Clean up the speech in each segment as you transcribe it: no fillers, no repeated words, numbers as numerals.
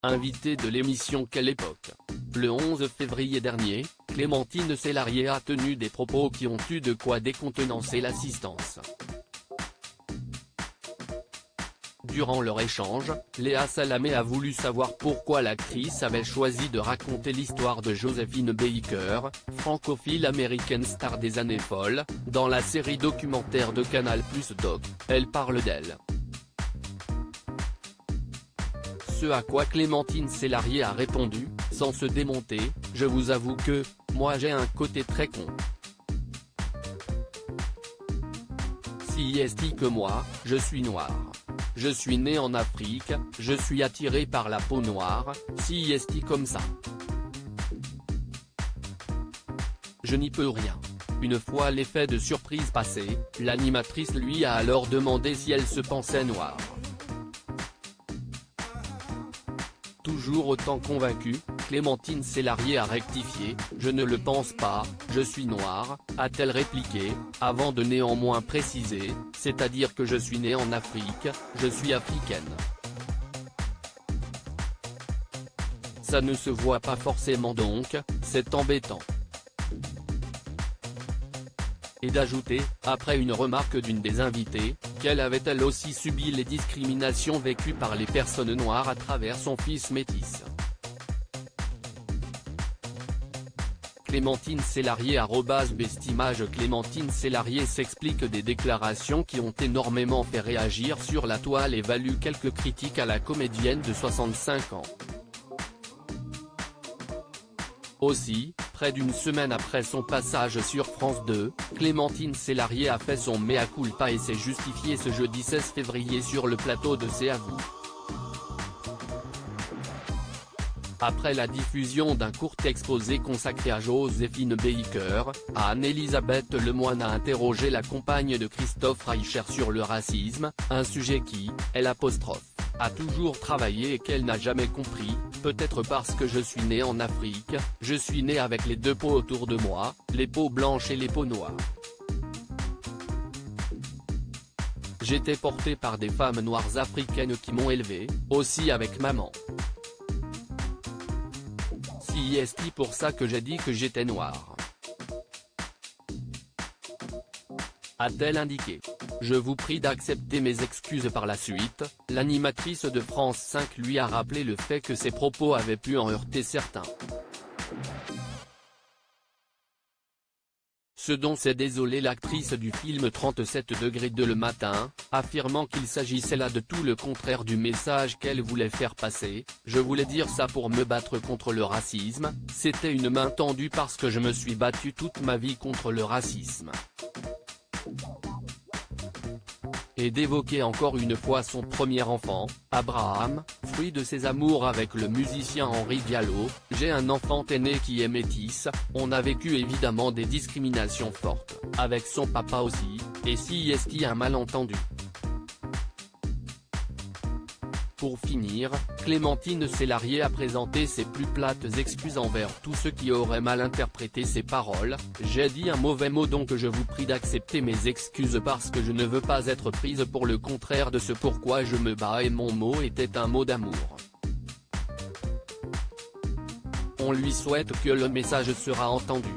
invitée de l'émission Quelle époque. Le 11 février dernier, Clémentine Célarié a tenu des propos qui ont eu de quoi décontenancer l'assistance. Durant leur échange, Léa Salamé a voulu savoir pourquoi l'actrice avait choisi de raconter l'histoire de Joséphine Baker, francophile américaine star des années folles, dans la série documentaire de Canal+ Doc, Elle parle d'elle. Ce à quoi Clémentine Célarié a répondu, sans se démonter, « Je vous avoue que, moi j'ai un côté très con. Si est que moi, je suis noir. Je suis né en Afrique, je suis attiré par la peau noire, si est comme ça. Je n'y peux rien. » Une fois l'effet de surprise passé, l'animatrice lui a alors demandé si elle se pensait noire. Toujours autant convaincue, Clémentine Célarié a rectifié, « Je ne le pense pas, je suis noire », a-t-elle répliqué, avant de néanmoins préciser, « C'est-à-dire que je suis née en Afrique, je suis africaine. Ça ne se voit pas forcément donc, c'est embêtant. » Et d'ajouter, après une remarque d'une des invitées, qu'elle avait elle aussi subi les discriminations vécues par les personnes noires à travers son fils métis. Clémentine Célarié @bestimage Clémentine Célarié s'explique des déclarations qui ont énormément fait réagir sur la toile et valu quelques critiques à la comédienne de 65 ans. Aussi, près d'une semaine après son passage sur France 2, Clémentine Célarié a fait son mea culpa et s'est justifiée ce jeudi 16 février sur le plateau de C'est à vous. Après la diffusion d'un court exposé consacré à Joséphine Baker, Anne-Elisabeth Lemoine a interrogé la compagne de Christophe Reicher sur le racisme, un sujet qui, elle apostrophe, a toujours travaillé et qu'elle n'a jamais compris, peut-être parce que je suis née en Afrique, je suis née avec les deux peaux autour de moi, les peaux blanches et les peaux noires. J'étais portée par des femmes noires africaines qui m'ont élevée, aussi avec maman. Si est pour ça que j'ai dit que j'étais noire. A-t-elle indiqué. Je vous prie d'accepter mes excuses par la suite, l'animatrice de France 5 lui a rappelé le fait que ses propos avaient pu en heurter certains. Ce dont s'est désolée l'actrice du film 37 degrés de Le Matin, affirmant qu'il s'agissait là de tout le contraire du message qu'elle voulait faire passer, « Je voulais dire ça pour me battre contre le racisme, c'était une main tendue parce que je me suis battue toute ma vie contre le racisme. » Et d'évoquer encore une fois son premier enfant, Abraham, fruit de ses amours avec le musicien Henri Diallo, « J'ai un enfant aîné qui est métis, on a vécu évidemment des discriminations fortes, avec son papa aussi, et si est-ce qu'il y a un malentendu ?» Pour finir, Clémentine Célarié a présenté ses plus plates excuses envers tous ceux qui auraient mal interprété ses paroles, « J'ai dit un mauvais mot donc je vous prie d'accepter mes excuses parce que je ne veux pas être prise pour le contraire de ce pourquoi je me bats et mon mot était un mot d'amour. » On lui souhaite que le message sera entendu.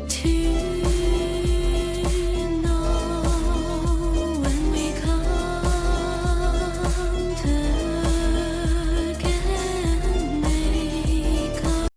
To